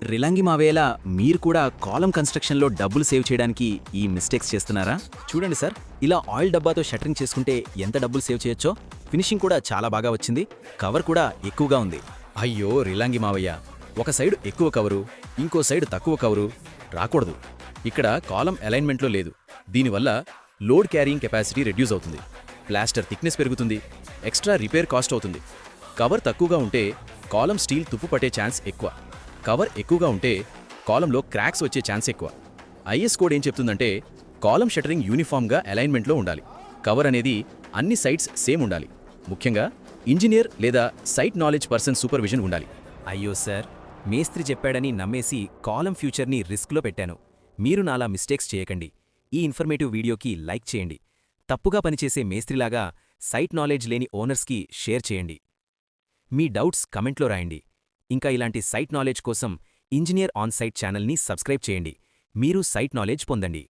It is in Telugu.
రిలాంగి మావేలా మీరు కూడా కాలం కన్స్ట్రక్షన్లో డబ్బులు సేవ్ చేయడానికి ఈ మిస్టేక్స్ చేస్తున్నారా? చూడండి సార్, ఇలా ఆయిల్ డబ్బాతో షట్టరింగ్ చేసుకుంటే ఎంత డబ్బులు సేవ్ చేయొచ్చో. ఫినిషింగ్ కూడా చాలా బాగా వచ్చింది, కవర్ కూడా ఎక్కువగా ఉంది. అయ్యో రిలాంగి మావయ్య, ఒక సైడ్ ఎక్కువ కవరు, ఇంకో సైడ్ తక్కువ కవరు రాకూడదు. ఇక్కడ కాలం అలైన్మెంట్లో లేదు. దీనివల్ల లోడ్ క్యారింగ్ కెపాసిటీ రెడ్యూస్ అవుతుంది, ప్లాస్టర్ థిక్నెస్ పెరుగుతుంది, ఎక్స్ట్రా రిపేర్ కాస్ట్ అవుతుంది. కవర్ తక్కువగా ఉంటే కాలం స్టీల్ తుప్పు పట్టే ఛాన్స్ ఎక్కువ, కవర్ ఎక్కువగా ఉంటే కాలంలో క్రాక్స్ వచ్చే ఛాన్స్ ఎక్కువ. ఐఎస్ కోడ్ ఏం చెప్తుందంటే కాలం షట్టరింగ్ యూనిఫామ్గా అలైన్మెంట్లో ఉండాలి. కవర్ అనేది అన్ని సైట్స్ సేమ్ ఉండాలి. ముఖ్యంగా ఇంజనీర్ లేదా సైట్ నాలెడ్జ్ పర్సన్ సూపర్విజన్ ఉండాలి. అయ్యో సార్, మేస్త్రి చెప్పాడని నమ్మేసి కాలం ఫ్యూచర్ని రిస్క్లో పెట్టాను. మీరు నాలా మిస్టేక్స్ చేయకండి. ఈ ఇన్ఫర్మేటివ్ వీడియోకి లైక్ చేయండి. తప్పుగా పనిచేసే మేస్త్రిలాగా సైట్ నాలెడ్జ్ లేని ఓనర్స్కి షేర్ చేయండి. మీ డౌట్స్ కమెంట్లో రాయండి. ఇంకా ఇలాంటి సైట్ నాలెడ్జ్ కోసం ఇంజనీర్ ఆన్ సైట్ ఛానల్ని సబ్స్క్రైబ్ చేయండి. మీరు సైట్ నాలెడ్జ్ పొందండి.